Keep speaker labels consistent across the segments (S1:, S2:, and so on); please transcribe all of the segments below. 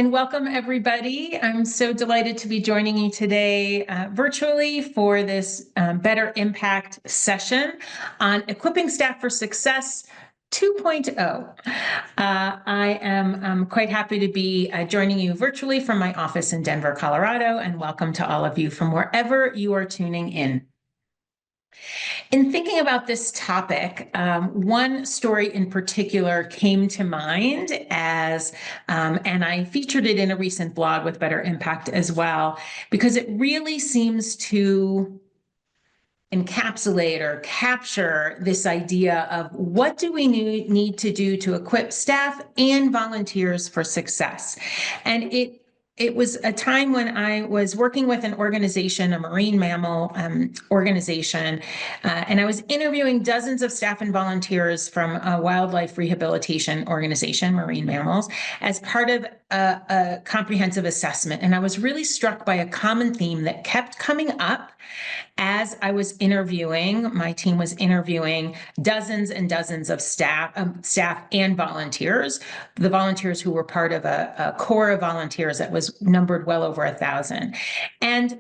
S1: and welcome everybody. I'm so delighted to be joining you today virtually for this Better Impact session on Equipping Staff for Success 2.0. I am quite happy to be joining you virtually from my office in Denver, Colorado, and welcome to all of you from wherever you are tuning in. In thinking about this topic, one story in particular came to mind and I featured it in a recent blog with Better Impact as well, because it really seems to encapsulate or capture this idea of what do we need to do to equip staff and volunteers for success. And it was a time when I was working with an organization, a marine mammal organization, and I was interviewing dozens of staff and volunteers from a wildlife rehabilitation organization, Marine Mammals, as part of a comprehensive assessment. And I was really struck by a common theme that kept coming up as I was interviewing. My team was interviewing dozens and dozens of staff and volunteers, the volunteers who were part of a core of volunteers that was numbered well over 1,000. And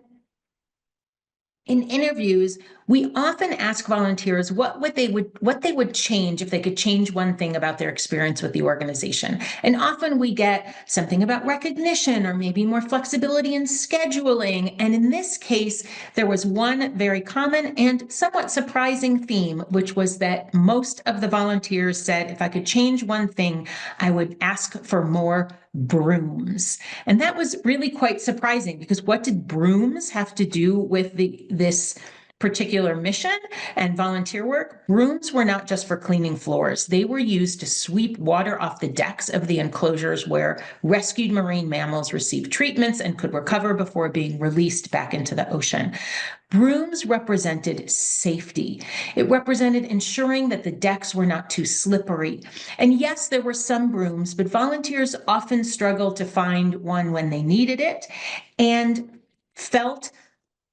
S1: in interviews, we often ask volunteers what they would change if they could change one thing about their experience with the organization. And often we get something about recognition or maybe more flexibility in scheduling. And in this case, there was one very common and somewhat surprising theme, which was that most of the volunteers said, if I could change one thing, I would ask for more brooms. And that was really quite surprising, because what did brooms have to do with this particular mission and volunteer work? Brooms were not just for cleaning floors. They were used to sweep water off the decks of the enclosures where rescued marine mammals received treatments and could recover before being released back into the ocean. Brooms represented safety. It represented ensuring that the decks were not too slippery. And yes, there were some brooms, but volunteers often struggled to find one when they needed it and felt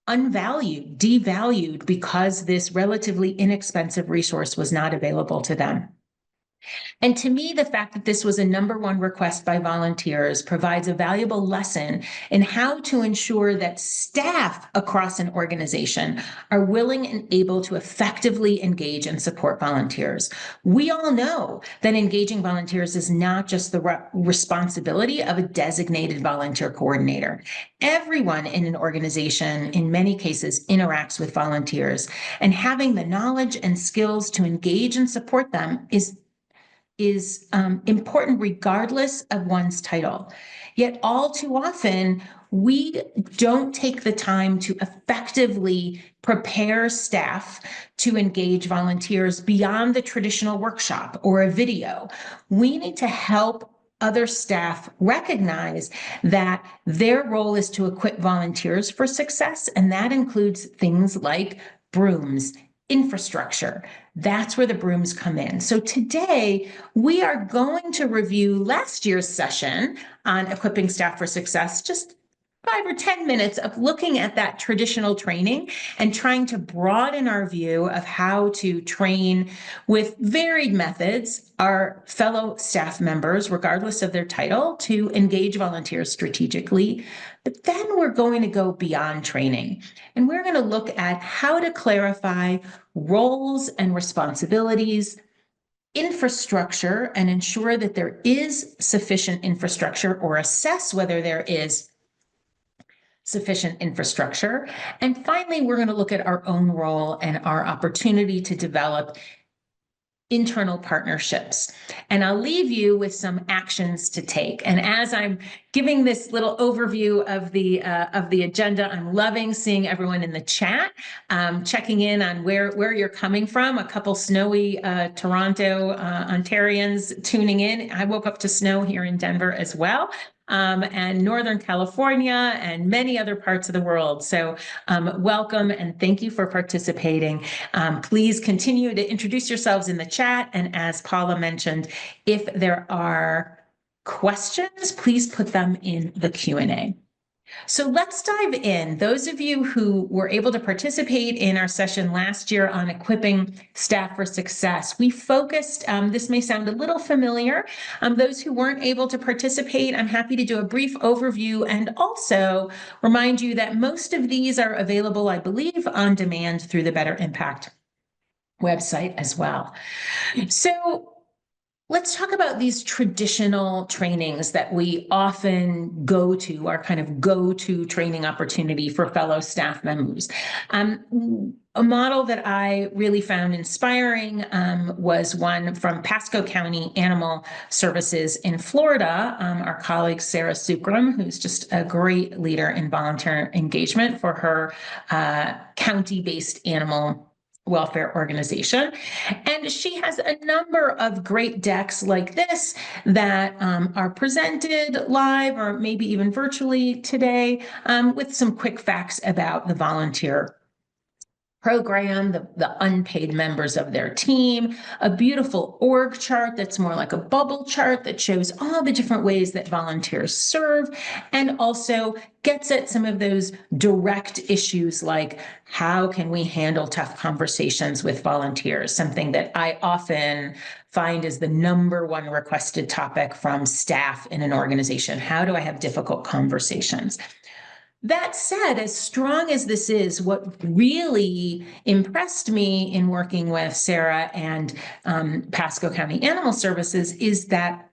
S1: unvalued, devalued, because this relatively inexpensive resource was not available to them. And to me, the fact that this was a #1 request by volunteers provides a valuable lesson in how to ensure that staff across an organization are willing and able to effectively engage and support volunteers. We all know that engaging volunteers is not just the responsibility of a designated volunteer coordinator. Everyone in an organization, in many cases, interacts with volunteers, and having the knowledge and skills to engage and support them is important regardless of one's title. Yet all too often, we don't take the time to effectively prepare staff to engage volunteers beyond the traditional workshop or a video. We need to help other staff recognize that their role is to equip volunteers for success, and that includes things like brooms, infrastructure. That's where the brooms come in. So today, we are going to review last year's session on equipping staff for success, just 5 or 10 minutes of looking at that traditional training and trying to broaden our view of how to train with varied methods our fellow staff members, regardless of their title, to engage volunteers strategically. But then we're going to go beyond training, and we're going to look at how to clarify roles and responsibilities, infrastructure, and ensure that there is sufficient infrastructure, or assess whether there is sufficient infrastructure. And finally, we're going to look at our own role and our opportunity to develop internal partnerships. And I'll leave you with some actions to take. And as I'm giving this little overview of the agenda, I'm loving seeing everyone in the chat, checking in on where you're coming from. A couple snowy Toronto Ontarians tuning in. I woke up to snow here in Denver as well. And Northern California and many other parts of the world. So welcome and thank you for participating. Please continue to introduce yourselves in the chat. And as Paula mentioned, if there are questions, please put them in the Q&A. So let's dive in. Those of you who were able to participate in our session last year on equipping staff for success, we focused, this may sound a little familiar. Those who weren't able to participate, I'm happy to do a brief overview and also remind you that most of these are available, I believe, on demand through the Better Impact website as well. So let's talk about these traditional trainings that we often go to, our kind of go-to training opportunity for fellow staff members. A model that I really found inspiring was one from Pasco County Animal Services in Florida. Our colleague Sarah Sukram, who's just a great leader in volunteer engagement for her county-based animal welfare organization. And she has a number of great decks like this that are presented live or maybe even virtually today with some quick facts about the volunteer program, the unpaid members of their team, a beautiful org chart that's more like a bubble chart that shows all the different ways that volunteers serve, and also gets at some of those direct issues like how can we handle tough conversations with volunteers, something that I often find is the number one requested topic from staff in an organization. How do I have difficult conversations? That said, as strong as this is, what really impressed me in working with Sarah and Pasco County Animal Services is that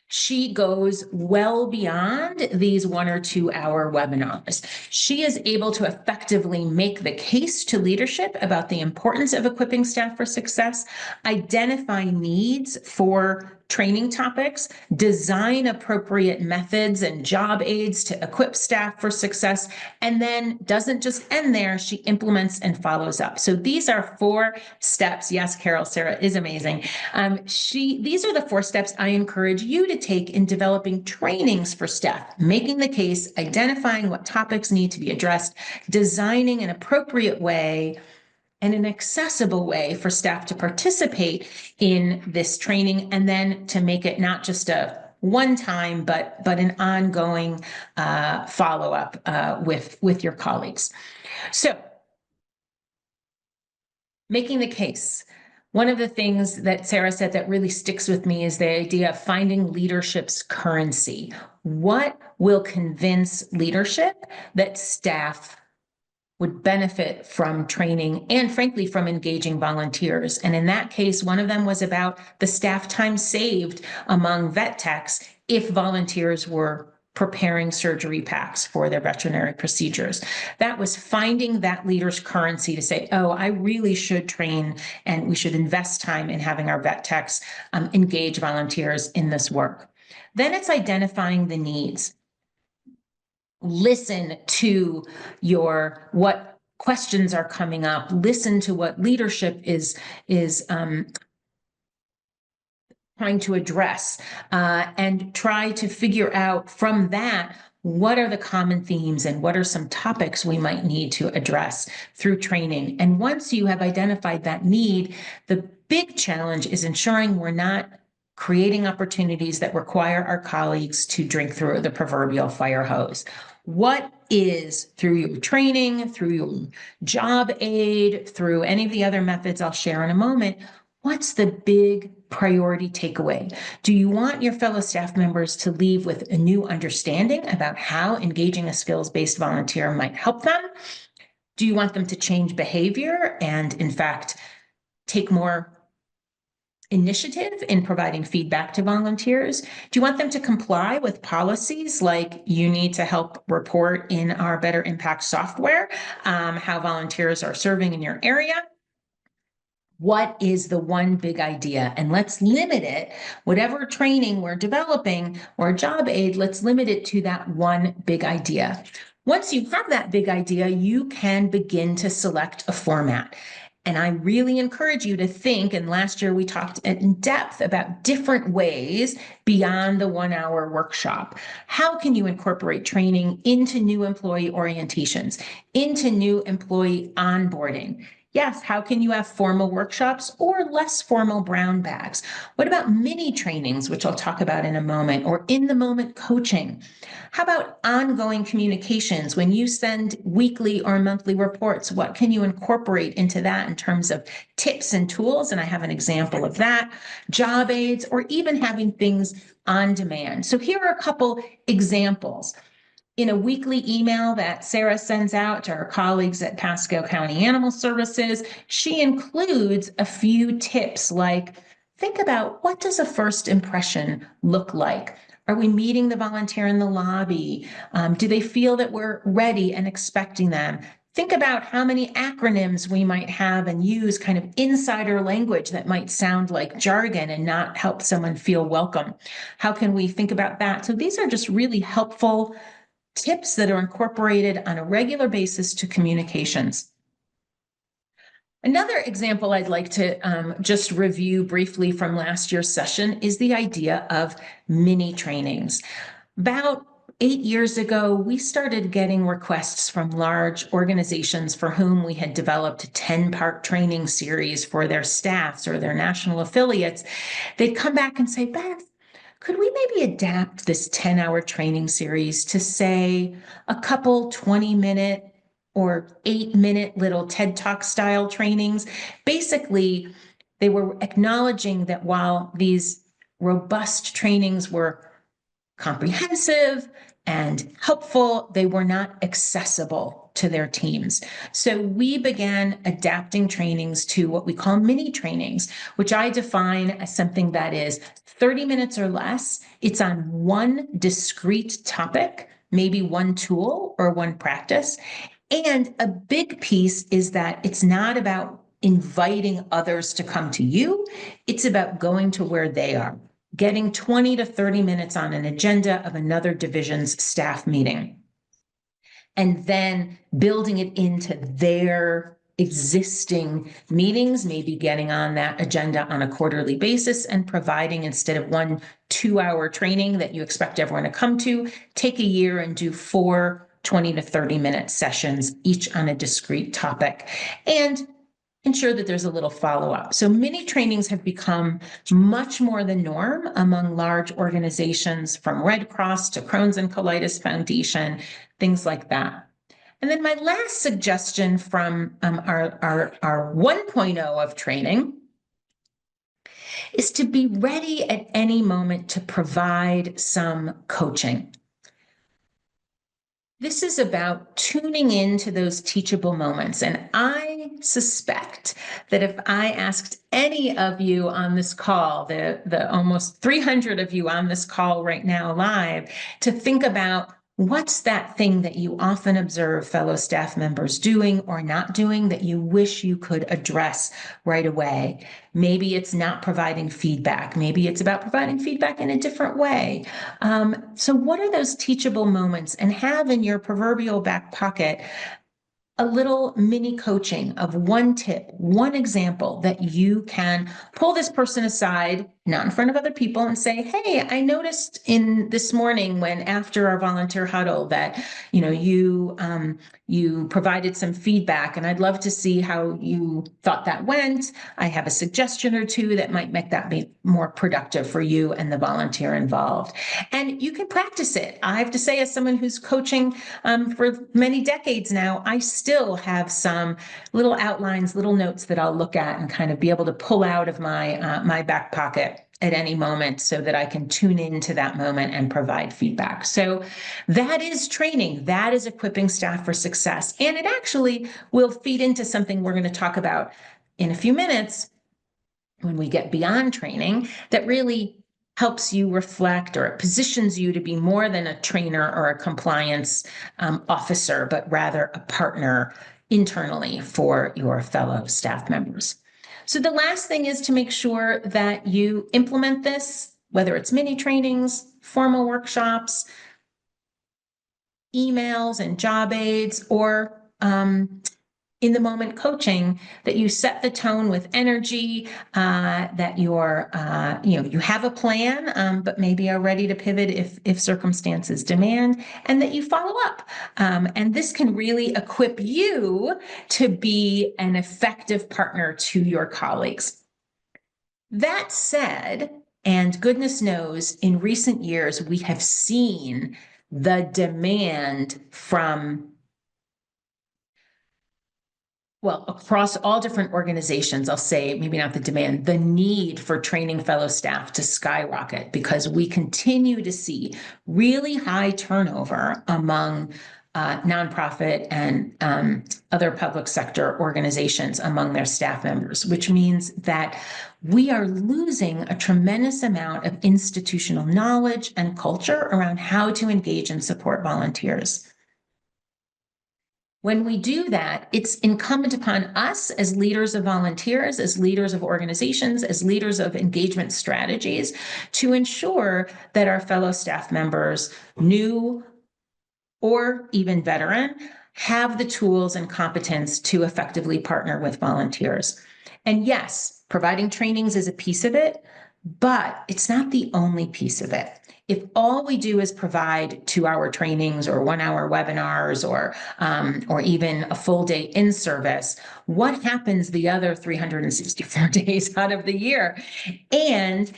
S1: she goes well beyond these 1 or 2 hour webinars. She is able to effectively make the case to leadership about the importance of equipping staff for success, identify needs for training topics, design appropriate methods and job aids to equip staff for success, and then doesn't just end there, she implements and follows up. So these are 4 steps. Yes, Carol, Sarah is amazing. These are the 4 steps I encourage you to take in developing trainings for staff: making the case, identifying what topics need to be addressed, designing an appropriate way and an accessible way for staff to participate in this training, and then to make it not just a one time, but an ongoing follow-up with your colleagues. So, making the case. One of the things that Sarah said that really sticks with me is the idea of finding leadership's currency. What will convince leadership that staff would benefit from training and, frankly, from engaging volunteers? And in that case, one of them was about the staff time saved among vet techs if volunteers were preparing surgery packs for their veterinary procedures. That was finding that leader's currency to say, oh, I really should train and we should invest time in having our vet techs engage volunteers in this work. Then it's identifying the needs. Listen to what questions are coming up. Listen to what leadership is trying to address, and try to figure out from that what are the common themes and what are some topics we might need to address through training. And once you have identified that need, the big challenge is ensuring we're not creating opportunities that require our colleagues to drink through the proverbial fire hose. What is, through your training, through your job aid, through any of the other methods I'll share in a moment, what's the big priority takeaway? Do you want your fellow staff members to leave with a new understanding about how engaging a skills-based volunteer might help them? Do you want them to change behavior and, in fact, take more initiative in providing feedback to volunteers? Do you want them to comply with policies like you need to help report in our Better Impact software how volunteers are serving in your area? What is the one big idea? And let's limit it, whatever training we're developing or job aid, let's limit it to that one big idea. Once you have that big idea, you can begin to select a format. And I really encourage you to think, and last year we talked in depth about different ways beyond the 1 hour workshop. How can you incorporate training into new employee orientations, into new employee onboarding, Yes, how can you have formal workshops or less formal brown bags? What about mini trainings, which I'll talk about in a moment, or in the moment coaching? How about ongoing communications? When you send weekly or monthly reports, what can you incorporate into that in terms of tips and tools? And I have an example of that, job aids, or even having things on demand. So here are a couple examples. In a weekly email that Sarah sends out to her colleagues at Pasco County Animal Services, she includes a few tips like, think about, what does a first impression look like? Are we meeting the volunteer in the lobby? Do they feel that we're ready and expecting them? Think about how many acronyms we might have and use kind of insider language that might sound like jargon and not help someone feel welcome. How can we think about that? So these are just really helpful tips that are incorporated on a regular basis to communications. Another example I'd like to just review briefly from last year's session is the idea of mini trainings. About 8 years ago, we started getting requests from large organizations for whom we had developed a 10-part training series for their staffs or their national affiliates. They'd come back and say, Beth, could we maybe adapt this 10-hour training series to, say, a couple 20-minute or 8-minute little TED Talk style trainings? Basically, they were acknowledging that while these robust trainings were comprehensive and helpful, they were not accessible to their teams. So we began adapting trainings to what we call mini trainings, which I define as something that is 30 minutes or less. It's on one discrete topic, maybe one tool or one practice. And a big piece is that it's not about inviting others to come to you. It's about going to where they are, getting 20 to 30 minutes on an agenda of another division's staff meeting, and then building it into their existing meetings, maybe getting on that agenda on a quarterly basis and providing, instead of 1 2-hour training that you expect everyone to come to, take a year and do 4 20 to 30-minute sessions, each on a discrete topic, and ensure that there's a little follow-up. So mini trainings have become much more the norm among large organizations, from Red Cross to Crohn's and Colitis Foundation, things like that. And then my last suggestion from our 1.0 of training is to be ready at any moment to provide some coaching. This is about tuning into those teachable moments. And I suspect that if I asked any of you on this call, the almost 300 of you on this call right now live, to think about, what's that thing that you often observe fellow staff members doing or not doing that you wish you could address right away? Maybe it's not providing feedback. Maybe it's about providing feedback in a different way. So what are those teachable moments? And have in your proverbial back pocket a little mini coaching of one tip, one example that you can pull this person aside, not in front of other people, and say, hey, I noticed in this morning when after our volunteer huddle that, you provided some feedback, and I'd love to see how you thought that went. I have a suggestion or two that might make that be more productive for you and the volunteer involved. And you can practice it. I have to say, as someone who's coaching for many decades now, I still have some little outlines, little notes that I'll look at and kind of be able to pull out of my back pocket at any moment so that I can tune into that moment and provide feedback. So that is training. That is equipping staff for success. And it actually will feed into something we're going to talk about in a few minutes when we get beyond training, that really helps you reflect, or it positions you to be more than a trainer or a compliance officer, but rather a partner internally for your fellow staff members. So the last thing is to make sure that you implement this, whether it's mini trainings, formal workshops, emails and job aids, or in the moment coaching, that you set the tone with energy, that you're, you have a plan, but maybe are ready to pivot if circumstances demand, and that you follow up. And this can really equip you to be an effective partner to your colleagues. That said, and goodness knows, in recent years, we have seen the demand from, well, across all different organizations, I'll say, maybe not the demand, the need for training fellow staff to skyrocket, because we continue to see really high turnover among nonprofit and other public sector organizations among their staff members, which means that we are losing a tremendous amount of institutional knowledge and culture around how to engage and support volunteers. When we do that, it's incumbent upon us as leaders of volunteers, as leaders of organizations, as leaders of engagement strategies, to ensure that our fellow staff members, new or even veteran, have the tools and competence to effectively partner with volunteers. And yes, providing trainings is a piece of it, but it's not the only piece of it. If all we do is provide 2-hour trainings or 1-hour webinars or even a full day in service, what happens the other 364 days out of the year? And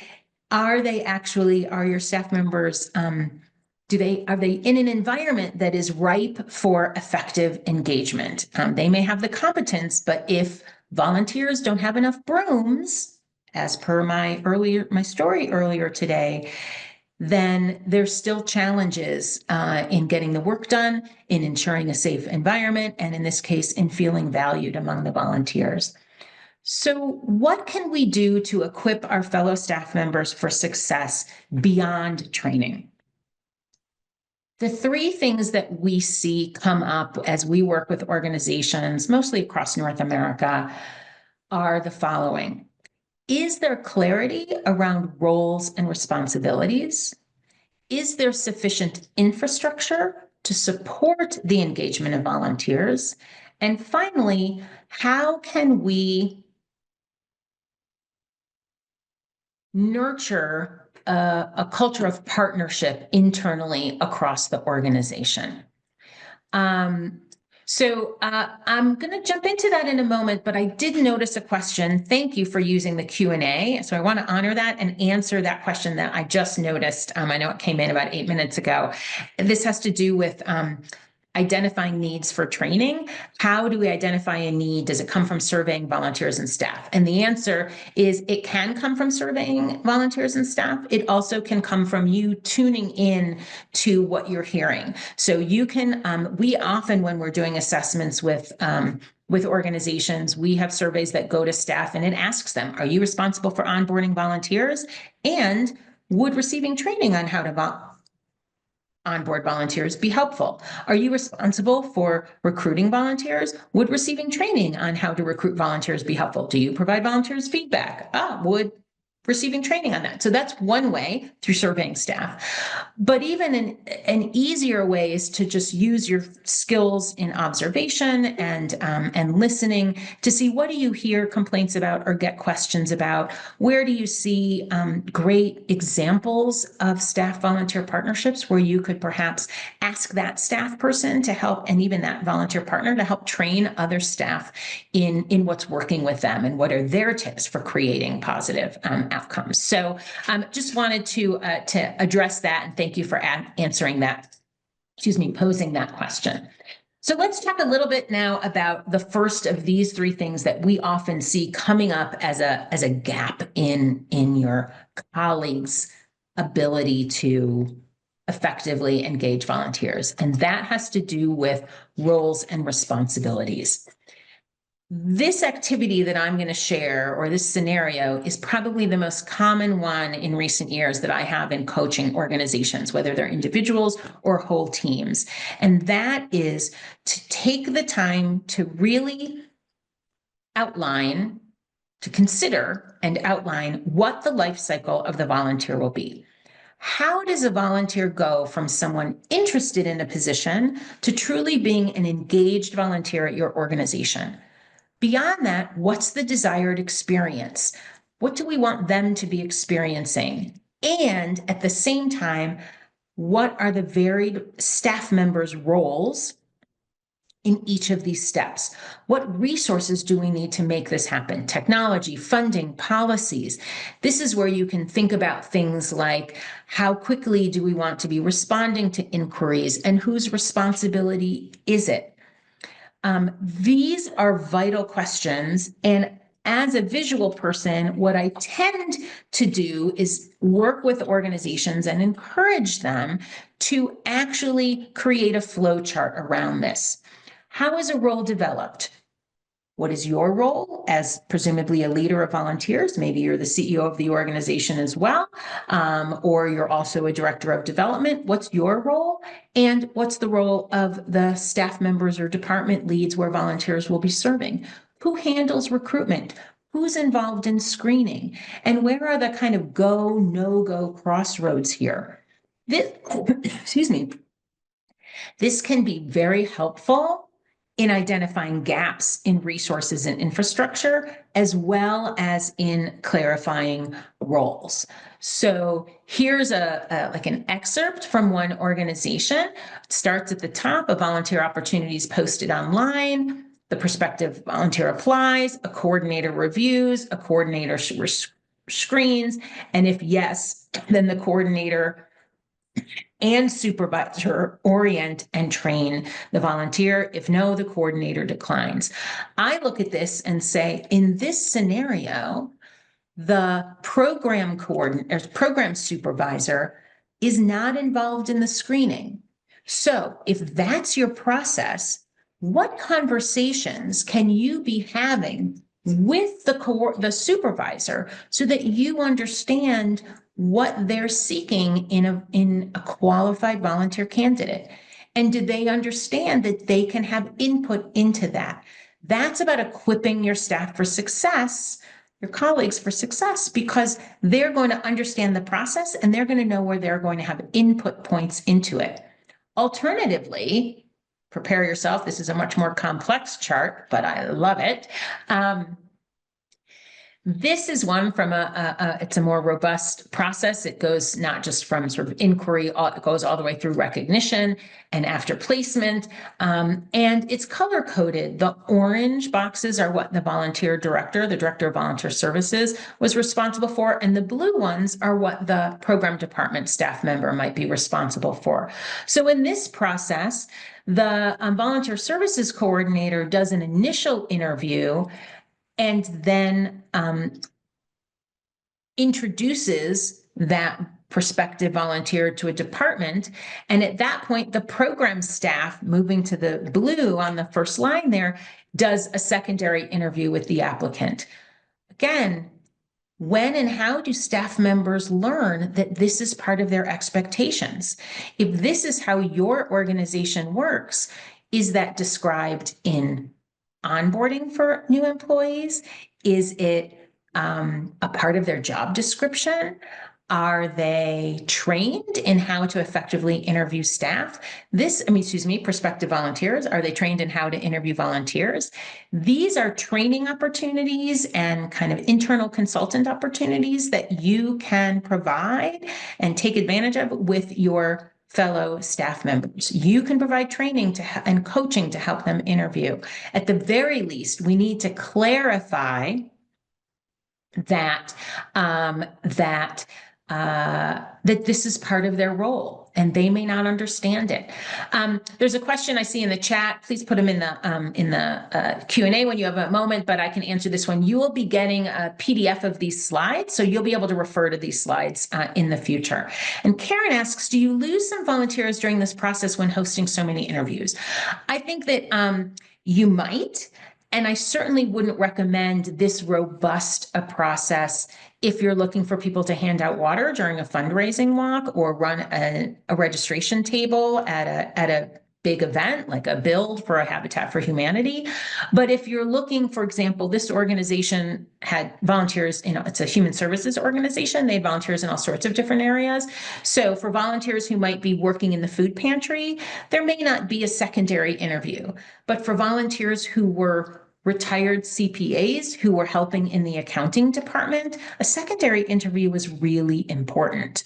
S1: are your staff members, are they in an environment that is ripe for effective engagement? They may have the competence, but if volunteers don't have enough brooms, as per my story earlier today, then there's still challenges in getting the work done, in ensuring a safe environment, and in this case, in feeling valued among the volunteers. So what can we do to equip our fellow staff members for success beyond training? The 3 things that we see come up as we work with organizations, mostly across North America, are the following. Is there clarity around roles and responsibilities? Is there sufficient infrastructure to support the engagement of volunteers? And finally, how can we nurture a culture of partnership internally across the organization? So I'm going to jump into that in a moment, but I did notice a question. Thank you for using the Q&A. So I want to honor that and answer that question that I just noticed. I know it came in about 8 minutes ago. This has to do with identifying needs for training. How do we identify a need? Does it come from surveying volunteers and staff? And the answer is it can come from surveying volunteers and staff. It also can come from you tuning in to what you're hearing. So you can, we often, when we're doing assessments with organizations, we have surveys that go to staff and it asks them, are you responsible for onboarding volunteers? And would receiving training on how to onboard volunteers be helpful? Are you responsible for recruiting volunteers? Would receiving training on how to recruit volunteers be helpful? Do you provide volunteers feedback? Would receiving training on that? So that's one way, through surveying staff. But even an easier way is to just use your skills in observation and listening to see, what do you hear complaints about or get questions about? Where do you see great examples of staff volunteer partnerships where you could perhaps ask that staff person to help, and even that volunteer partner to help train other staff in what's working with them and what are their tips for creating positive outcomes. So just wanted to address that, and thank you for answering that, posing that question. So let's talk a little bit now about the first of these 3 things that we often see coming up as a gap in your colleagues' ability to effectively engage volunteers. And that has to do with roles and responsibilities. This activity that I'm going to share, or this scenario, is probably the most common one in recent years that I have in coaching organizations, whether they're individuals or whole teams. And that is to take the time to really consider and outline what the life cycle of the volunteer will be. How does a volunteer go from someone interested in a position to truly being an engaged volunteer at your organization? Beyond that, what's the desired experience? What do we want them to be experiencing? And at the same time, what are the varied staff members' roles in each of these steps? What resources do we need to make this happen? Technology, funding, policies. This is where you can think about things like how quickly do we want to be responding to inquiries and whose responsibility is it? These are vital questions. And as a visual person, what I tend to do is work with organizations and encourage them to actually create a flow chart around this. How is a role developed? What is your role as presumably a leader of volunteers? Maybe you're the CEO of the organization as well, or you're also a director of development. What's your role? And what's the role of the staff members or department leads where volunteers will be serving? Who handles recruitment? Who's involved in screening? And where are the kind of go, no-go crossroads here? This, excuse me, this can be very helpful in identifying gaps in resources and infrastructure, as well as in clarifying roles. So here's like an excerpt from one organization. It starts at the top: of volunteer opportunities posted online, the prospective volunteer applies, a coordinator reviews, a coordinator screens, and if yes, then the coordinator and supervisor orient and train the volunteer. If no, the coordinator declines. I look at this and say, in this scenario, the program coordinator, program supervisor is not involved in the screening. So if that's your process, what conversations can you be having with the supervisor so that you understand what they're seeking in a qualified volunteer candidate? And do they understand that they can have input into that? That's about equipping your staff for success, your colleagues for success, because they're going to understand the process and they're going to know where they're going to have input points into it. Alternatively, prepare yourself. This is a much more complex chart, but I love it. This is one from it's a more robust process. It goes not just from sort of inquiry, it goes all the way through recognition and after placement. And it's color coded. The orange boxes are what the volunteer director, the director of volunteer services, was responsible for. And the blue ones are what the program department staff member might be responsible for. So in this process, the volunteer services coordinator does an initial interview and then introduces that prospective volunteer to a department. And at that point, the program staff, moving to the blue on the first line there, does a secondary interview with the applicant. Again, when and how do staff members learn that this is part of their expectations? If this is how your organization works, is that described in onboarding for new employees? Is it a part of their job description? Are they trained in how to effectively interview staff? Prospective volunteers. Are they trained in how to interview volunteers? These are training opportunities and kind of internal consultant opportunities that you can provide and take advantage of with your fellow staff members. You can provide training and coaching to help them interview. At the very least, we need to clarify that that this is part of their role and they may not understand it. There's a question I see in the chat. Please put them in the Q&A when you have a moment, but I can answer this one. You will be getting a PDF of these slides, so you'll be able to refer to these slides in the future. And Karen asks, do you lose some volunteers during this process when hosting so many interviews? I think that you might, and I certainly wouldn't recommend this robust a process if you're looking for people to hand out water during a fundraising walk or run a registration table at a big event, like a build for a Habitat for Humanity. But if you're looking, for example, this organization had volunteers, it's a human services organization. They had volunteers in all sorts of different areas. So for volunteers who might be working in the food pantry, there may not be a secondary interview. But for volunteers who were retired CPAs who were helping in the accounting department, a secondary interview was really important.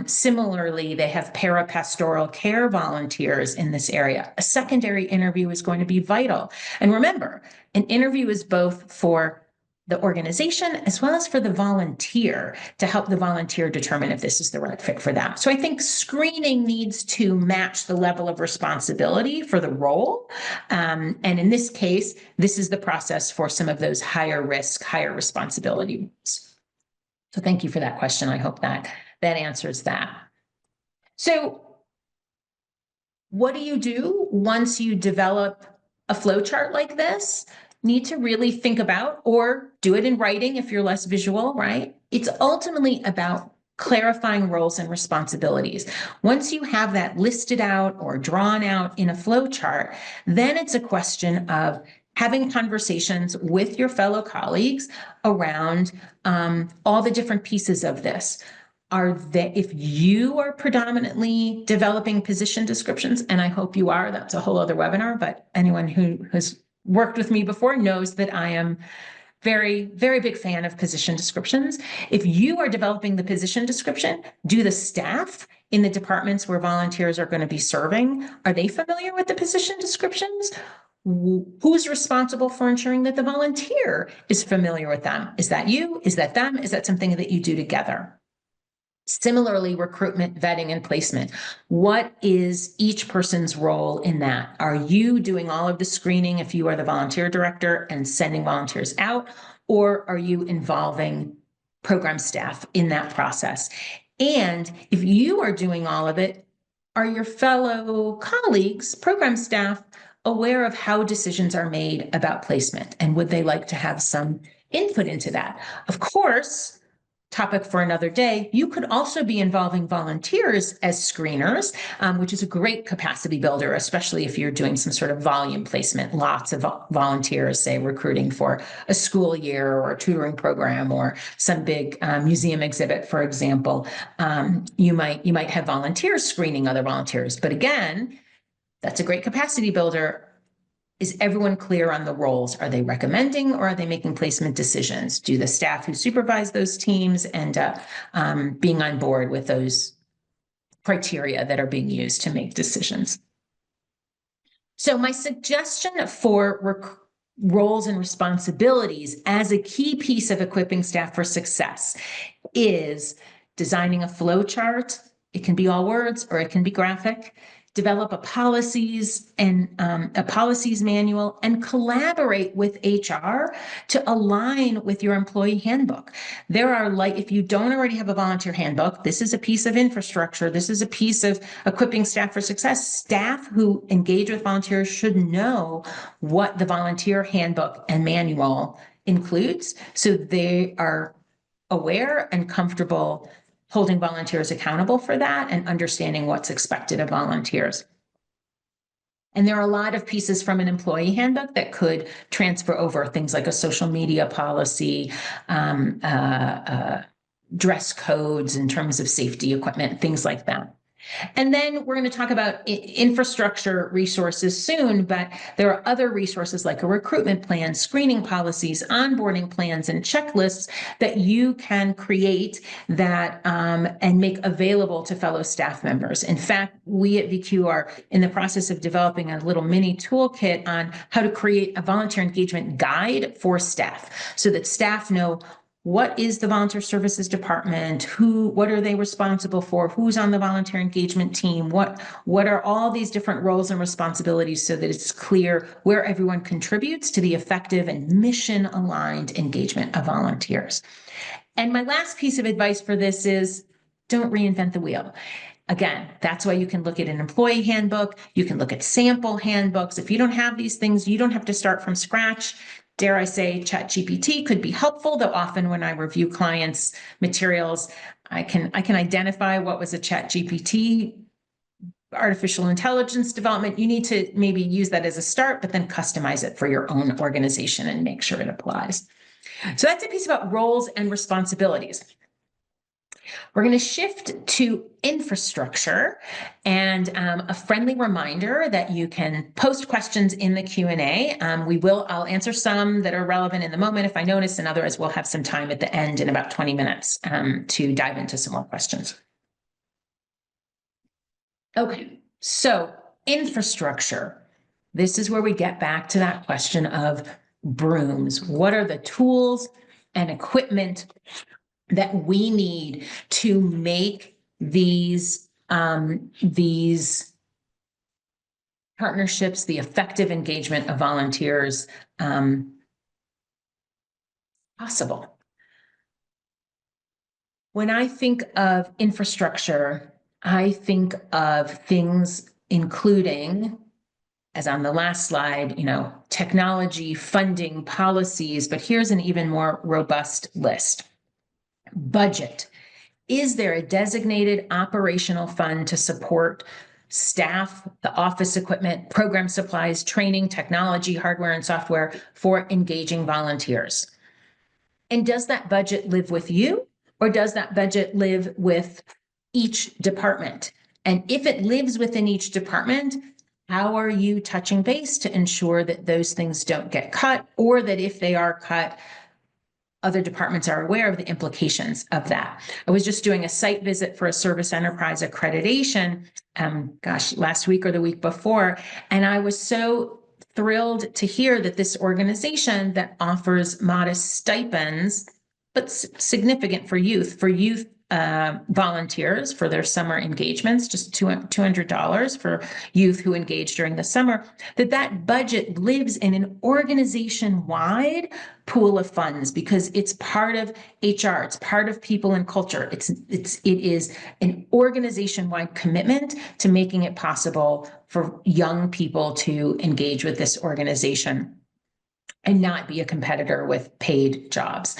S1: Similarly, they have parapastoral care volunteers in this area. A secondary interview is going to be vital. And remember, an interview is both for the organization as well as for the volunteer to help the volunteer determine if this is the right fit for them. So I think screening needs to match the level of responsibility for the role. And in this case, this is the process for some of those higher risk, higher responsibility roles. So thank you for that question. I hope that answers that. So what do you do once you develop a flow chart like this? Need to really think about, or do it in writing if you're less visual, right? It's ultimately about clarifying roles and responsibilities. Once you have that listed out or drawn out in a flow chart, then it's a question of having conversations with your fellow colleagues around all the different pieces of this. If you are predominantly developing position descriptions, and I hope you are, that's a whole other webinar, but anyone who has worked with me before knows that I am very, very big fan of position descriptions. If you are developing the position description, do the staff in the departments where volunteers are going to be serving, are they familiar with the position descriptions? Who's responsible for ensuring that the volunteer is familiar with them? Is that you? Is that them? Is that something that you do together? Similarly, recruitment, vetting, and placement. What is each person's role in that? Are you doing all of the screening if you are the volunteer director and sending volunteers out, or are you involving program staff in that process? And if you are doing all of it, are your fellow colleagues, program staff, aware of how decisions are made about placement? And would they like to have some input into that? Of course, topic for another day, you could also be involving volunteers as screeners, which is a great capacity builder, especially if you're doing some sort of volume placement. Lots of volunteers, say, recruiting for a school year or a tutoring program or some big museum exhibit, for example. You might have volunteers screening other volunteers. But again, that's a great capacity builder. Is everyone clear on the roles? Are they recommending or are they making placement decisions? Do the staff who supervise those teams end up being on board with those criteria that are being used to make decisions? So my suggestion for roles and responsibilities as a key piece of equipping staff for success is designing a flow chart. It can be all words or it can be graphic. Develop a policies manual, and collaborate with HR to align with your employee handbook. If you don't already have a volunteer handbook, this is a piece of infrastructure. This is a piece of equipping staff for success. Staff who engage with volunteers should know what the volunteer handbook and manual includes, so they are aware and comfortable holding volunteers accountable for that and understanding what's expected of volunteers. And there are a lot of pieces from an employee handbook that could transfer over, things like a social media policy, dress codes in terms of safety equipment, things like that. And then we're going to talk about infrastructure resources soon, but there are other resources like a recruitment plan, screening policies, onboarding plans, and checklists that you can create that and make available to fellow staff members. In fact, we at VQ are in the process of developing a little mini toolkit on how to create a volunteer engagement guide for staff so that staff know what is the volunteer services department? What are they responsible for? Who's on the volunteer engagement team? What are all these different roles and responsibilities so that it's clear where everyone contributes to the effective and mission-aligned engagement of volunteers? And my last piece of advice for this is don't reinvent the wheel. Again, that's why you can look at an employee handbook. You can look at sample handbooks. If you don't have these things, you don't have to start from scratch. Dare I say, ChatGPT could be helpful, though often when I review clients' materials, I can identify what was a ChatGPT artificial intelligence development, you need to maybe use that as a start, but then customize it for your own organization and make sure it applies. So that's a piece about roles and responsibilities. We're going to shift to infrastructure, and a friendly reminder that you can post questions in the Q&A. I'll answer some that are relevant in the moment if I notice, and others we'll have some time at the end in about 20 minutes to dive into some more questions. Okay, so infrastructure. This is where we get back to that question of brooms. What are the tools and equipment that we need to make these partnerships, the effective engagement of volunteers possible? When I think of infrastructure, I think of things including, as on the last slide, technology, funding, policies, but here's an even more robust list. Budget. Is there a designated operational fund to support staff, the office equipment, program supplies, training, technology, hardware, and software for engaging volunteers? And does that budget live with you, or does that budget live with each department? And if it lives within each department, how are you touching base to ensure that those things don't get cut, or that if they are cut, other departments are aware of the implications of that? I was just doing a site visit for a service enterprise accreditation, last week or the week before, and I was so thrilled to hear that this organization that offers modest stipends, but significant for youth volunteers for their summer engagements, just $200 for youth who engage during the summer, that budget lives in an organization-wide pool of funds because it's part of HR, it's part of people and culture. It is an organization-wide commitment to making it possible for young people to engage with this organization and not be a competitor with paid jobs.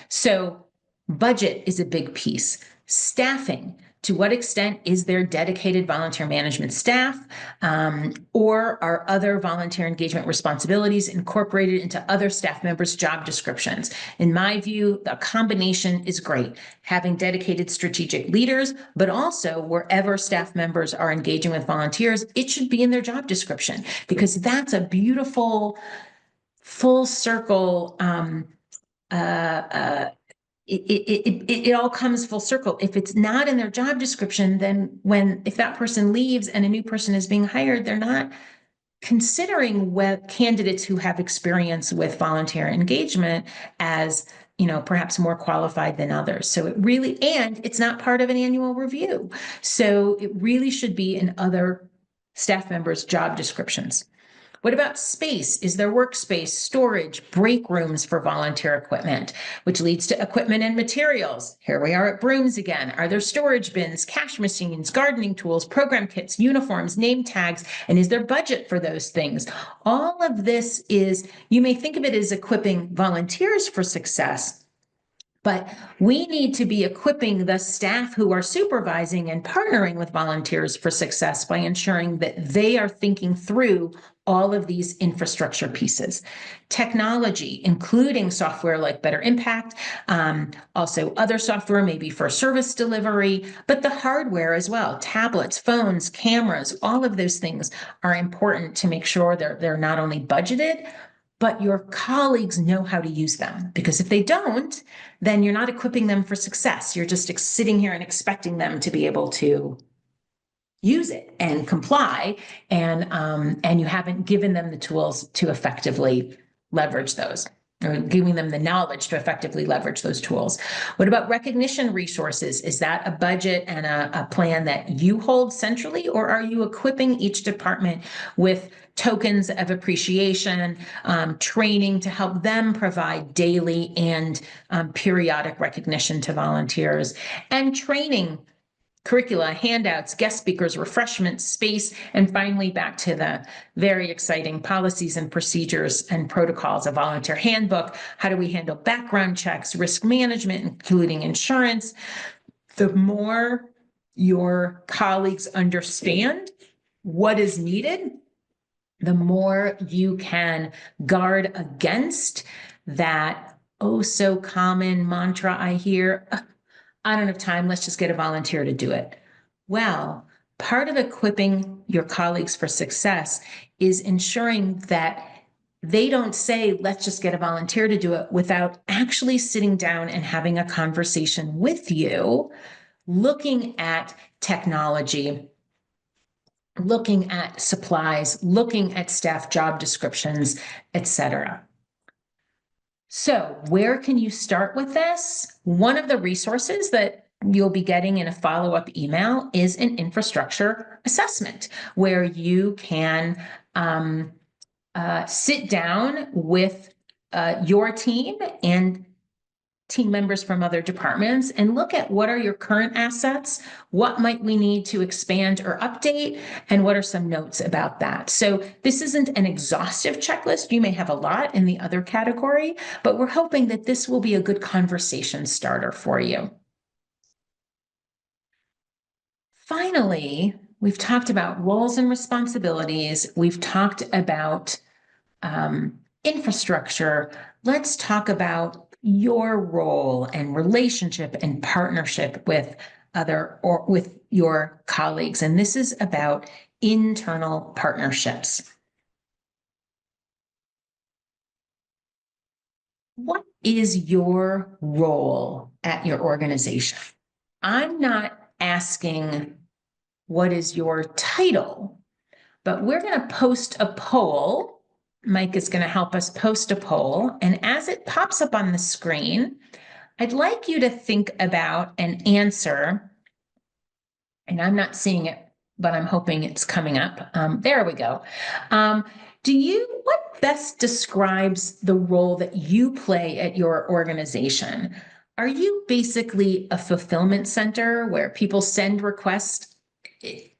S1: So budget is a big piece. Staffing. To what extent is there dedicated volunteer management staff, or are other volunteer engagement responsibilities incorporated into other staff members' job descriptions? In my view, the combination is great. Having dedicated strategic leaders, but also wherever staff members are engaging with volunteers, it should be in their job description, because that's a beautiful full circle. It all comes full circle. If it's not in their job description, then if that person leaves and a new person is being hired, they're not considering candidates who have experience with volunteer engagement as, perhaps more qualified than others. So and it's not part of an annual review. So it really should be in other staff members' job descriptions. What about space? Is there workspace, storage, break rooms for volunteer equipment, which leads to equipment and materials? Here we are at brooms again. Are there storage bins, cash machines, gardening tools, program kits, uniforms, name tags, and is there budget for those things? All of this you may think of it as equipping volunteers for success, but we need to be equipping the staff who are supervising and partnering with volunteers for success by ensuring that they are thinking through all of these infrastructure pieces. Technology, including software like Better Impact, also other software maybe for service delivery, but the hardware as well, tablets, phones, cameras, all of those things are important to make sure they're not only budgeted, but your colleagues know how to use them. Because if they don't, then you're not equipping them for success. You're just sitting here and expecting them to be able to use it and comply, and you haven't given them the tools to effectively leverage those, or giving them the knowledge to effectively leverage those tools. What about recognition resources? Is that a budget and a plan that you hold centrally, or are you equipping each department with tokens of appreciation, training to help them provide daily and periodic recognition to volunteers, and training, curricula, handouts, guest speakers, refreshments, space, and finally back to the very exciting policies and procedures and protocols, a volunteer handbook. How do we handle background checks, risk management, including insurance? The more your colleagues understand what is needed, the more you can guard against that oh so common mantra I hear, I don't have time, let's just get a volunteer to do it. Well, part of equipping your colleagues for success is ensuring that they don't say, let's just get a volunteer to do it, without actually sitting down and having a conversation with you, looking at technology, looking at supplies, looking at staff job descriptions, etc. So where can you start with this? One of the resources that you'll be getting in a follow-up email is an infrastructure assessment, where you can sit down with your team and team members from other departments and look at what are your current assets, what might we need to expand or update, and what are some notes about that. So this isn't an exhaustive checklist. You may have a lot in the other category, but we're hoping that this will be a good conversation starter for you. Finally, we've talked about roles and responsibilities. We've talked about infrastructure. Let's talk about your role and relationship and partnership with with your colleagues. And this is about internal partnerships. What is your role at your organization? I'm not asking what is your title, but we're going to post a poll. Mike is going to help us post a poll. And as it pops up on the screen, I'd like you to think about an answer. And I'm not seeing it, but I'm hoping it's coming up. There we go. What best describes the role that you play at your organization? Are you basically a fulfillment center where people send requests?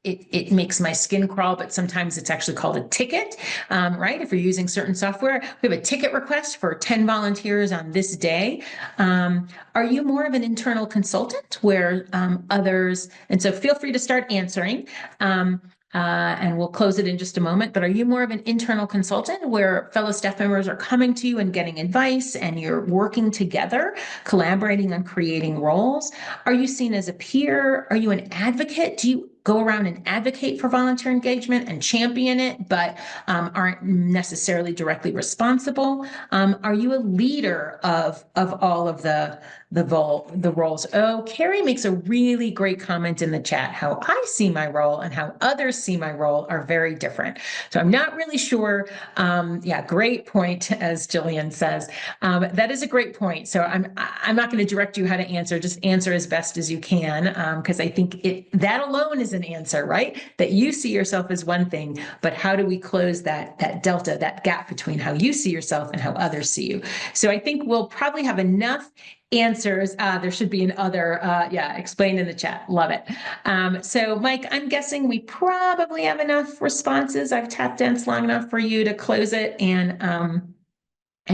S1: It makes my skin crawl, but sometimes it's actually called a ticket, right? If you're using certain software, we have a ticket request for 10 volunteers on this day. Are you more of an internal consultant where others, and so feel free to start answering, and we'll close it in just a moment, but are you more of an internal consultant where fellow staff members are coming to you and getting advice and you're working together, collaborating on creating roles? Are you seen as a peer? Are you an advocate? Do you go around and advocate for volunteer engagement and champion it, but aren't necessarily directly responsible? Are you a leader of all of the roles? Oh, Carrie makes a really great comment in the chat. How I see my role and how others see my role are very different. So I'm not really sure. Yeah, great point, as Jillian says. That is a great point. So I'm not going to direct you how to answer. Just answer as best as you can, because I think that alone is an answer, right? That you see yourself as one thing, but how do we close that delta, that gap between how you see yourself and how others see you? So I think we'll probably have enough answers. There should be an other, explained in the chat. Love it. So Mike, I'm guessing we probably have enough responses. I've tap danced long enough for you to close it and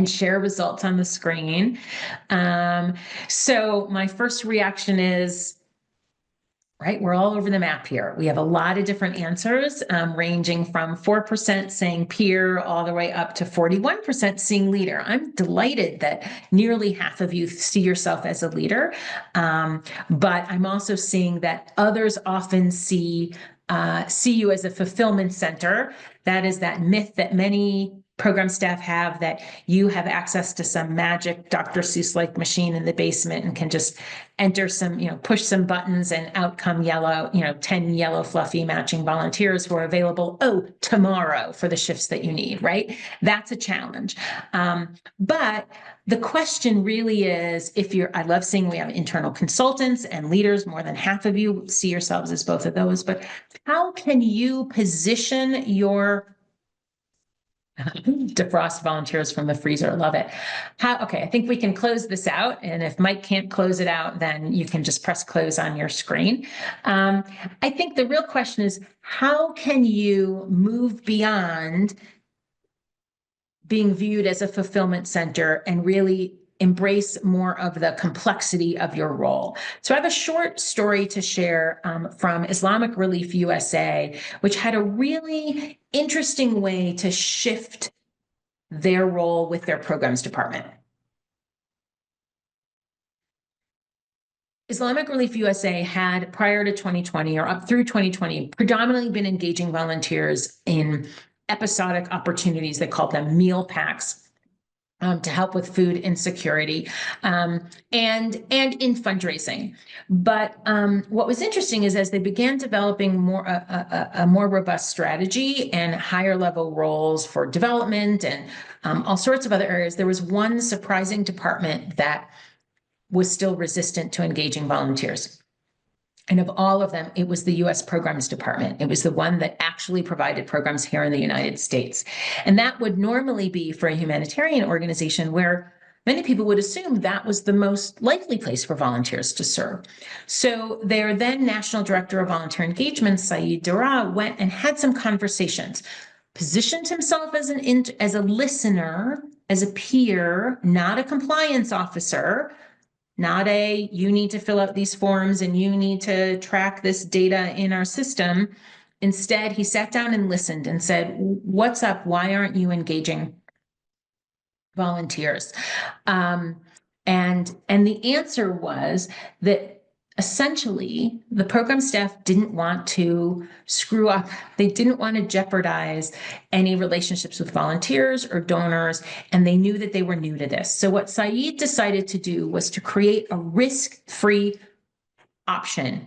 S1: share results on the screen. So my first reaction is, right, we're all over the map here. We have a lot of different answers, ranging from 4% saying peer all the way up to 41% seeing leader. I'm delighted that nearly half of you see yourself as a leader, but I'm also seeing that others often see you as a fulfillment center. That is that myth that many program staff have, that you have access to some magic Dr. Seuss-like machine in the basement and can just enter some, push some buttons and out come 10 yellow fluffy matching volunteers who are available, tomorrow for the shifts that you need, right? That's a challenge. But the question really is, I love seeing we have internal consultants and leaders, more than half of you see yourselves as both of those, but how can you position your defrost volunteers from the freezer? Love it. Okay, I think we can close this out. And if Mike can't close it out, then you can just press close on your screen. I think the real question is, how can you move beyond being viewed as a fulfillment center and really embrace more of the complexity of your role. So I have a short story to share from Islamic Relief USA, which had a really interesting way to shift their role with their programs department. Islamic Relief USA had, prior to 2020 or up through 2020, predominantly been engaging volunteers in episodic opportunities. They called them meal packs. To help with food insecurity and in fundraising. But what was interesting is as they began developing a more robust strategy and higher level roles for development and all sorts of other areas, there was one surprising department that was still resistant to engaging volunteers. And of all of them, it was the US Programs Department. It was the one that actually provided programs here in the United States. And that would normally be for a humanitarian organization where many people would assume that was the most likely place for volunteers to serve. So their then National Director of Volunteer Engagement, Saeed Dara, went and had some conversations, positioned himself as a listener, as a peer, not a compliance officer, not a, you need to fill out these forms and you need to track this data in our system. Instead, he sat down and listened and said, what's up? Why aren't you engaging volunteers? And the answer was that essentially the program staff didn't want to screw up. They didn't want to jeopardize any relationships with volunteers or donors, and they knew that they were new to this. So what Saeed decided to do was to create a risk-free option.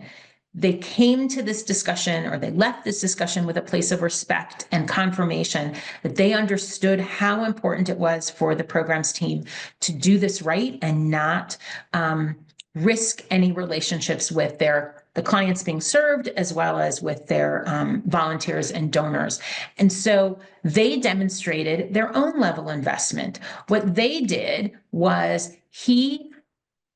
S1: They came to this discussion, or they left this discussion with a place of respect and confirmation that they understood how important it was for the programs team to do this right and not risk any relationships with the clients being served, as well as with their volunteers and donors. And so they demonstrated their own level of investment. What they did was he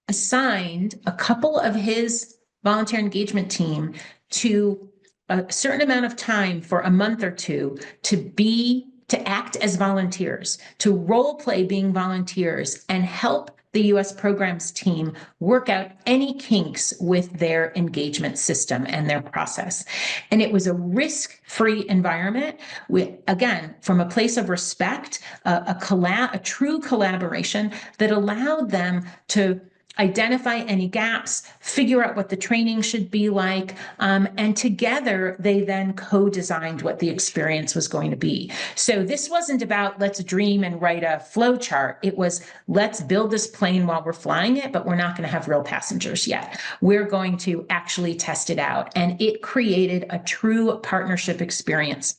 S1: assigned a couple of his volunteer engagement team to a certain amount of time for a month or two to act as volunteers, to role play being volunteers and help the US programs team work out any kinks with their engagement system and their process. And it was a risk-free environment with, again, from a place of respect, a true collaboration that allowed them to identify any gaps, figure out what the training should be like, and together they then co-designed what the experience was going to be. So this wasn't about let's dream and write a flow chart. It was let's build this plane while we're flying it, but we're not going to have real passengers yet. We're going to actually test it out. And it created a true partnership experience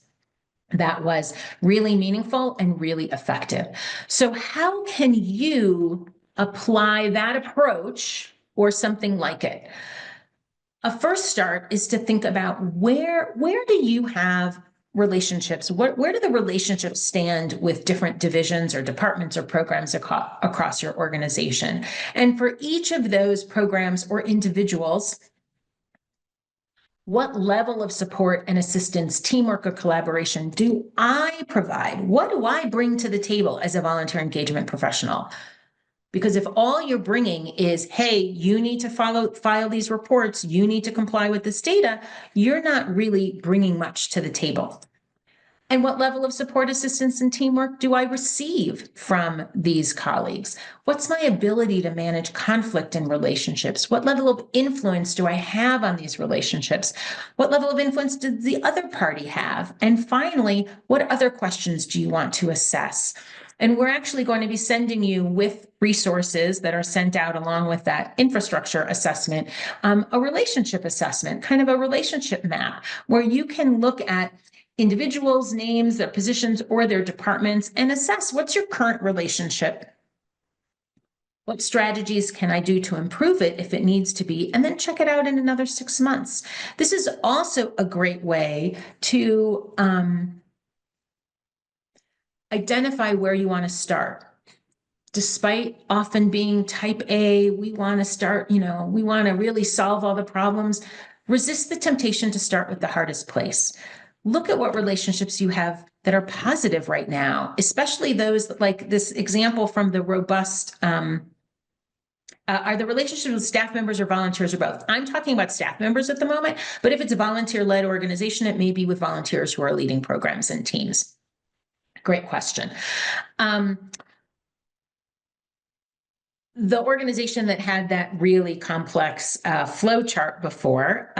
S1: that was really meaningful and really effective. So how can you apply that approach or something like it? A first start is to think about where do you have relationships? Where do the relationships stand with different divisions or departments or programs across your organization? And for each of those programs or individuals, what level of support and assistance, teamwork, or collaboration do I provide? What do I bring to the table as a volunteer engagement professional? Because if all you're bringing is, hey, you need to file these reports, you need to comply with this data, you're not really bringing much to the table. And what level of support, assistance, and teamwork do I receive from these colleagues? What's my ability to manage conflict in relationships? What level of influence do I have on these relationships? What level of influence does the other party have? And finally, what other questions do you want to assess? And we're actually going to be sending you with resources that are sent out along with that infrastructure assessment, a relationship assessment, kind of a relationship map, where you can look at individuals' names, their positions, or their departments, and assess what's your current relationship. What strategies can I do to improve it if it needs to be? And then check it out in another 6 months. This is also a great way to identify where you want to start. Despite often being type A, we want to start, we want to really solve all the problems. Resist the temptation to start with the hardest place. look at what relationships you have that are positive right now, especially those like this example from the robust, are the relationships with staff members or volunteers or both? I'm talking about staff members at the moment, but if it's a volunteer-led organization, it may be with volunteers who are leading programs and teams. Great question. The organization that had that really complex flow chart before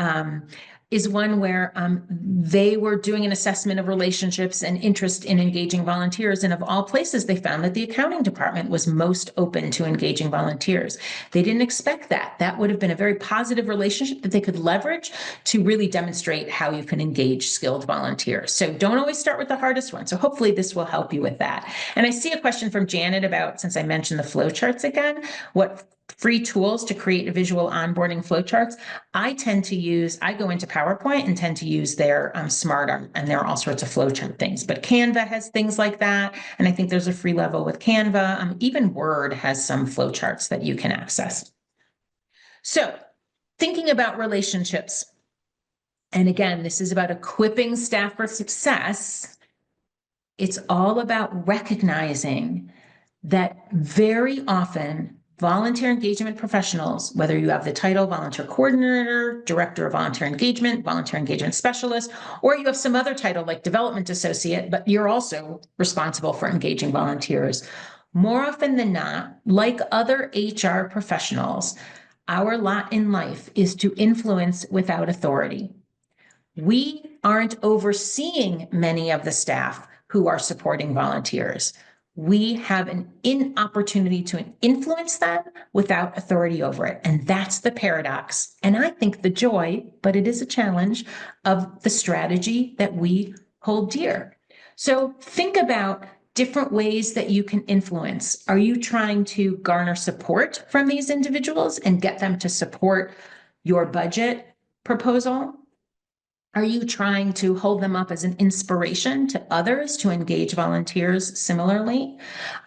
S1: is one where they were doing an assessment of relationships and interest in engaging volunteers. And of all places, they found that the accounting department was most open to engaging volunteers. They didn't expect that. That would have been a very positive relationship that they could leverage to really demonstrate how you can engage skilled volunteers. So don't always start with the hardest one. So hopefully this will help you with that. And I see a question from Janet about, since I mentioned the flow charts again, what free tools to create visual onboarding flowcharts. I go into PowerPoint and tend to use their SmartArt, and there are all sorts of flowchart things, but Canva has things like that. And I think there's a free level with Canva. Even Word has some flowcharts that you can access. So thinking about relationships, and again, this is about equipping staff for success. It's all about recognizing that very often volunteer engagement professionals, whether you have the title volunteer coordinator, director of volunteer engagement specialist, or you have some other title like development associate, but you're also responsible for engaging volunteers. More often than not, like other HR professionals, our lot in life is to influence without authority. We aren't overseeing many of the staff who are supporting volunteers. We have an opportunity to influence them without authority over it. And that's the paradox. And I think the joy, but it is a challenge, of the strategy that we hold dear. So think about different ways that you can influence. Are you trying to garner support from these individuals and get them to support your budget proposal? Are you trying to hold them up as an inspiration to others to engage volunteers similarly?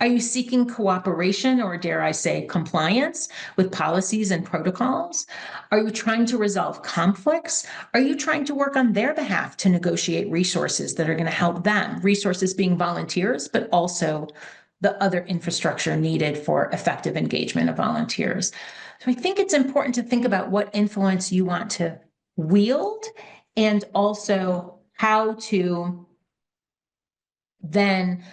S1: Are you seeking cooperation, or dare I say compliance, with policies and protocols? Are you trying to resolve conflicts? Are you trying to work on their behalf to negotiate resources that are going to help them? Resources being volunteers, but also the other infrastructure needed for effective engagement of volunteers. So I think it's important to think about what influence you want to wield, and also how to then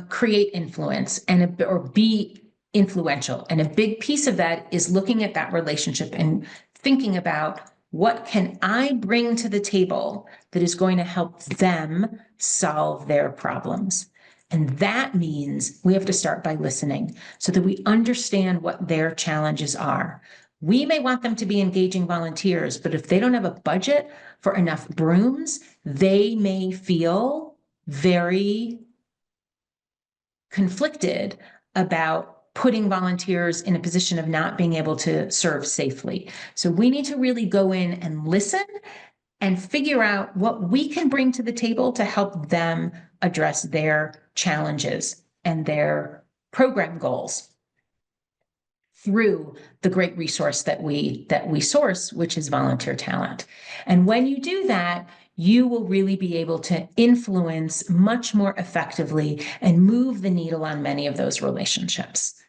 S1: create influence or be influential. And a big piece of that is looking at that relationship and thinking about, what can I bring to the table that is going to help them solve their problems? And that means we have to start by listening so that we understand what their challenges are. We may want them to be engaging volunteers, but if they don't have a budget for enough brooms, they may feel very conflicted about putting volunteers in a position of not being able to serve safely. So we need to really go in and listen and figure out what we can bring to the table to help them address their challenges and their program goals through the great resource that we source, which is volunteer talent. And when you do that, you will really be able to influence much more effectively and move the needle on many of those relationships.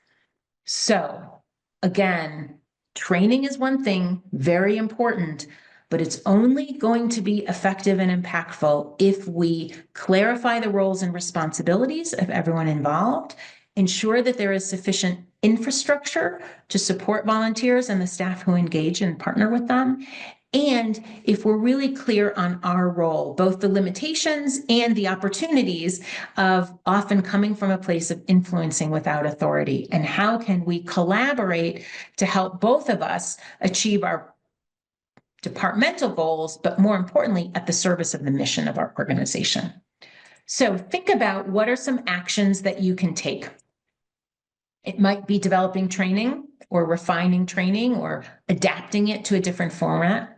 S1: So again, training is one thing, very important, but it's only going to be effective and impactful if we clarify the roles and responsibilities of everyone involved, ensure that there is sufficient infrastructure to support volunteers and the staff who engage and partner with them. And if we're really clear on our role, both the limitations and the opportunities of often coming from a place of influencing without authority, and how can we collaborate to help both of us achieve our departmental goals, but more importantly, at the service of the mission of our organization. So think about, what are some actions that you can take? It might be developing training or refining training or adapting it to a different format.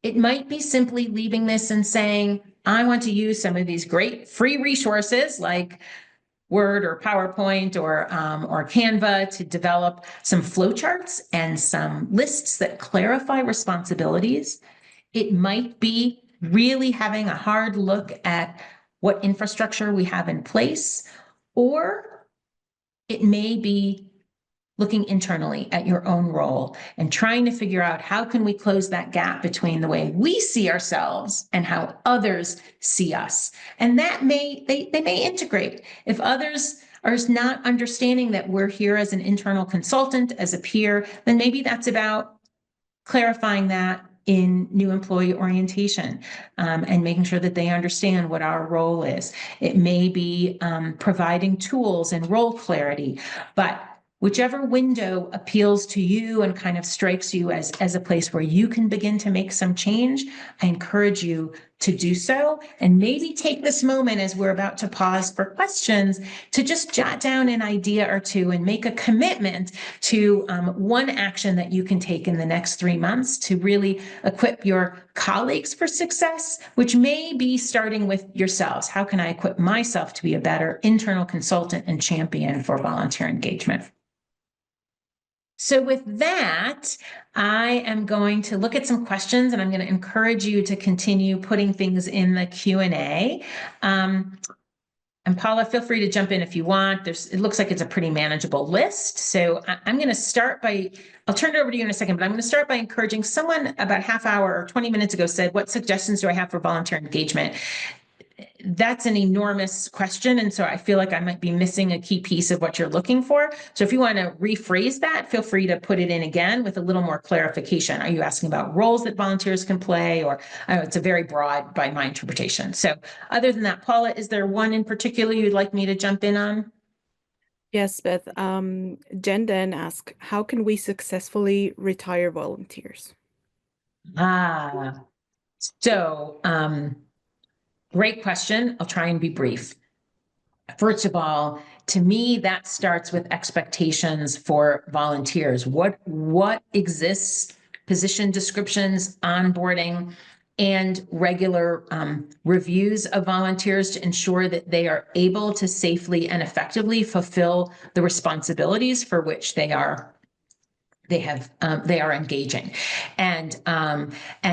S1: It might be simply leaving this and saying, I want to use some of these great free resources like Word or PowerPoint or Canva to develop some flowcharts and some lists that clarify responsibilities. It might be really having a hard look at what infrastructure we have in place, or it may be looking internally at your own role and trying to figure out how can we close that gap between the way we see ourselves and how others see us. And that they may integrate. If others are not understanding that we're here as an internal consultant, as a peer, then maybe that's about clarifying that in new employee orientation, and making sure that they understand what our role is. It may be providing tools and role clarity, but whichever window appeals to you and kind of strikes you as a place where you can begin to make some change, I encourage you to do so. And maybe take this moment as we're about to pause for questions to just jot down an idea or two and make a commitment to one action that you can take in the next 3 months to really equip your colleagues for success, which may be starting with yourselves. How can I equip myself to be a better internal consultant and champion for volunteer engagement? So with that, I am going to look at some questions, and I'm going to encourage you to continue putting things in the Q&A. And Paula, feel free to jump in if you want. It looks like it's a pretty manageable list. So I'm going to start by, I'll turn it over to you in a second, but I'm going to start by encouraging someone about half hour or 20 minutes ago said, what suggestions do I have for volunteer engagement? That's an enormous question. And so I feel like I might be missing a key piece of what you're looking for. So if you want to rephrase that, feel free to put it in again with a little more clarification. Are you asking about roles that volunteers can play? Or it's a very broad by my interpretation. So other than that, Paula, is there one in particular you'd like me to jump in on?
S2: Yes, Beth. Jen then asked, how can we successfully retire volunteers?
S1: So great question. I'll try and be brief. First of all, to me, that starts with expectations for volunteers. What exists, position descriptions, onboarding, and regular reviews of volunteers to ensure that they are able to safely and effectively fulfill the responsibilities for which they are engaging. And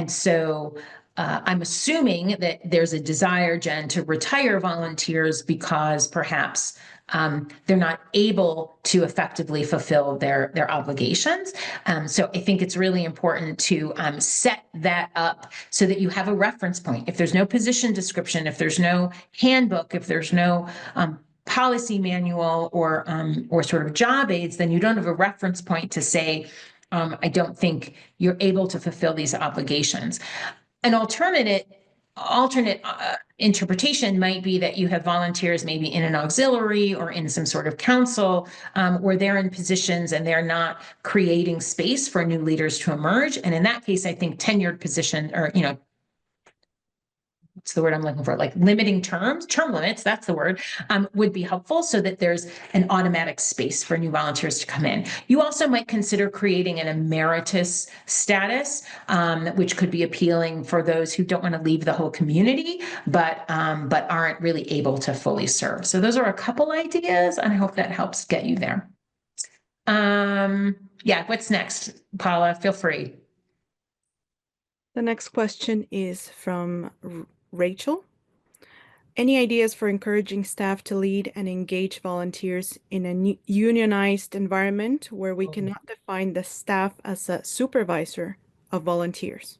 S1: so I'm assuming that there's a desire, Jen, to retire volunteers because perhaps they're not able to effectively fulfill their obligations. So I think it's really important to set that up so that you have a reference point. If there's no position description, if there's no handbook, if there's no policy manual or sort of job aids, then you don't have a reference point to say, I don't think you're able to fulfill these obligations. An alternate interpretation might be that you have volunteers maybe in an auxiliary or in some sort of council where they're in positions and they're not creating space for new leaders to emerge. And in that case, I think tenured position or, what's the word I'm looking for? Like limiting term limits, that's the word, would be helpful so that there's an automatic space for new volunteers to come in. You also might consider creating an emeritus status, which could be appealing for those who don't want to leave the whole community, but aren't really able to fully serve. So those are a couple ideas, and I hope that helps get you there. Yeah, what's next? Paula, feel free.
S2: The next question is from Rachel. Any ideas for encouraging staff to lead and engage volunteers in a unionized environment where we cannot define the staff as a supervisor of volunteers?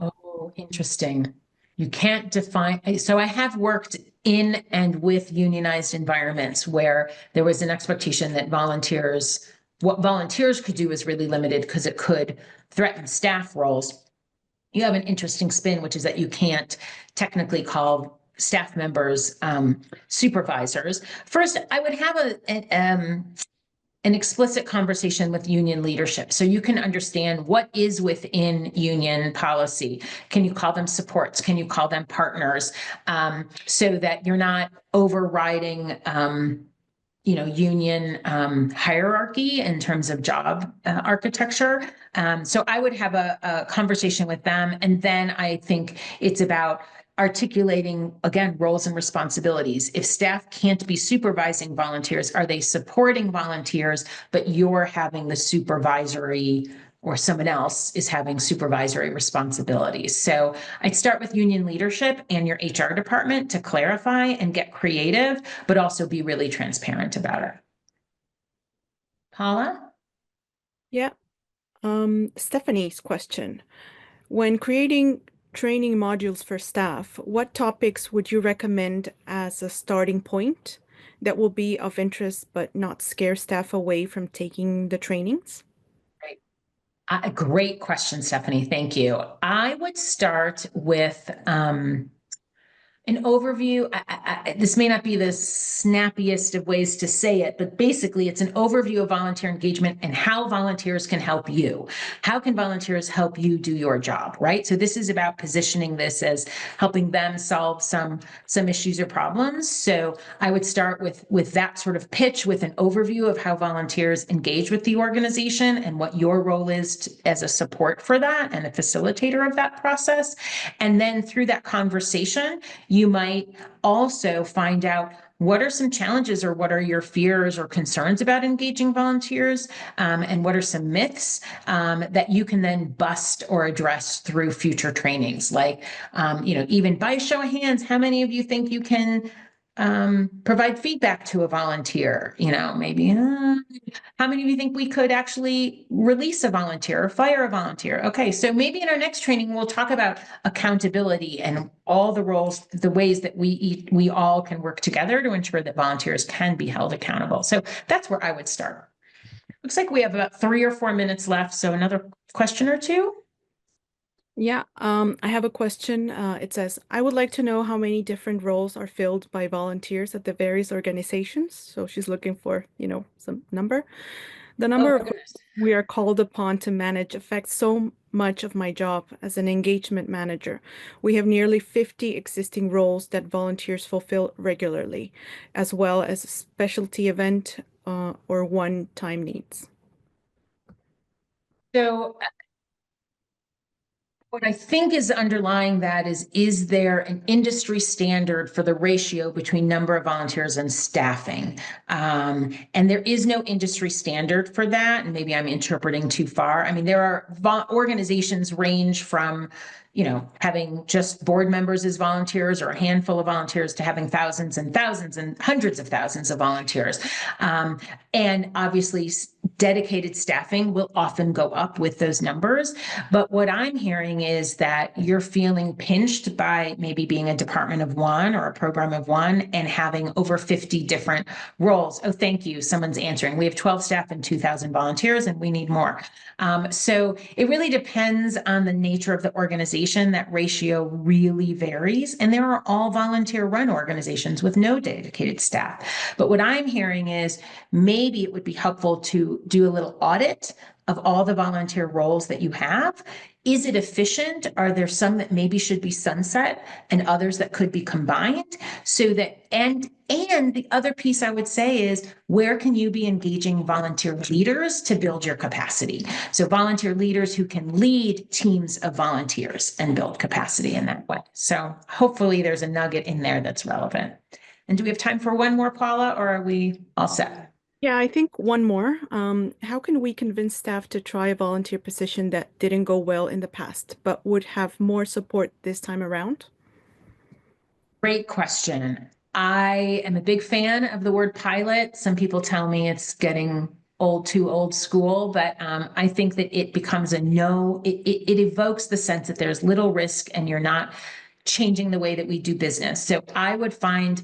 S1: Oh, interesting. You can't define. So I have worked in and with unionized environments where there was an expectation that what volunteers could do is really limited because it could threaten staff roles. You have an interesting spin, which is that you can't technically call staff members supervisors. First, I would have an explicit conversation with union leadership so you can understand what is within union policy. Can you call them supports? Can you call them partners? So that you're not overriding union hierarchy in terms of job architecture. So I would have a conversation with them. And then I think it's about articulating, again, roles and responsibilities. If staff can't be supervising volunteers, are they supporting volunteers, but you're having the supervisory or someone else is having supervisory responsibilities. So I'd start with union leadership and your HR department to clarify and get creative, but also be really transparent about it. Paula?
S2: Yeah. Stephanie's question. When creating training modules for staff, what topics would you recommend as a starting point that will be of interest but not scare staff away from taking the trainings?
S1: Right. A great question, Stephanie. Thank you. I would start with an overview. This may not be the snappiest of ways to say it, but basically it's an overview of volunteer engagement and how volunteers can help you. How can volunteers help you do your job, right? So this is about positioning this as helping them solve some issues or problems. So I would start with that sort of pitch, with an overview of how volunteers engage with the organization and what your role is as a support for that and a facilitator of that process. And then through that conversation, you might also find out what are some challenges or what are your fears or concerns about engaging volunteers, and what are some myths that you can then bust or address through future trainings. Like, even by show of hands, how many of you think you can provide feedback to a volunteer? Maybe how many of you think we could actually release a volunteer or fire a volunteer? Okay, so maybe in our next training, we'll talk about accountability and all the roles, the ways that we all can work together to ensure that volunteers can be held accountable. So that's where I would start. Looks like we have about 3 or 4 minutes left. So another question or two.
S2: Yeah, I have a question. It says, I would like to know how many different roles are filled by volunteers at the various organizations. So she's looking for, some number. The number
S1: Oh,
S2: of
S1: goodness.
S2: we are called upon to manage affects so much of my job as an engagement manager. We have nearly 50 existing roles that volunteers fulfill regularly, as well as specialty event or one-time needs.
S1: So what I think is underlying that is there an industry standard for the ratio between number of volunteers and staffing? And there is no industry standard for that. And maybe I'm interpreting too far. I mean, there are organizations range from, having just board members as volunteers or a handful of volunteers to having thousands and thousands and hundreds of thousands of volunteers. And obviously, dedicated staffing will often go up with those numbers. But what I'm hearing is that you're feeling pinched by maybe being a department of one or a program of one and having over 50 different roles. Oh, thank you. Someone's answering. We have 12 staff and 2,000 volunteers, and we need more. So it really depends on the nature of the organization. That ratio really varies. And there are all volunteer run organizations with no dedicated staff. But what I'm hearing is maybe it would be helpful to do a little audit of all the volunteer roles that you have. Is it efficient? Are there some that maybe should be sunset and others that could be combined? So that, and the other piece I would say is, where can you be engaging volunteer leaders to build your capacity? So volunteer leaders who can lead teams of volunteers and build capacity in that way. So hopefully there's a nugget in there that's relevant. And do we have time for one more, Paula, or are we all set?
S2: Yeah, I think one more. How can we convince staff to try a volunteer position that didn't go well in the past, but would have more support this time around?
S1: Great question. I am a big fan of the word pilot. Some people tell me it's getting too old school, but I think that it becomes a no. It evokes the sense that there's little risk and you're not changing the way that we do business. So I would find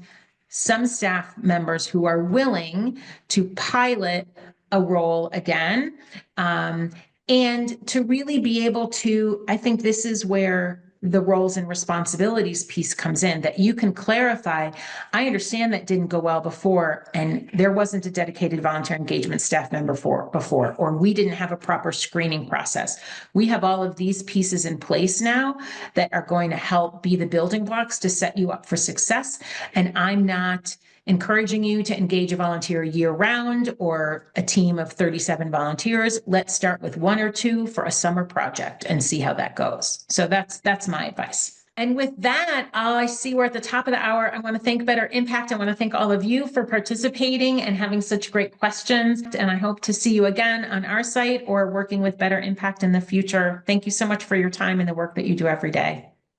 S1: some staff members who are willing to pilot a role again, and to really be able to, I think this is where the roles and responsibilities piece comes in, that you can clarify, I understand that didn't go well before, and there wasn't a dedicated volunteer engagement staff member before, or we didn't have a proper screening process. We have all of these pieces in place now that are going to help be the building blocks to set you up for success. And I'm not encouraging you to engage a volunteer year round or a team of 37 volunteers. Let's start with 1 or 2 for a summer project and see how that goes. So that's my advice. And with that, I see we're at the top of the hour. I want to thank Better Impact. I want to thank all of you for participating and having such great questions. And I hope to see you again on our site or working with Better Impact in the future. Thank you so much for your time and the work that you do every day.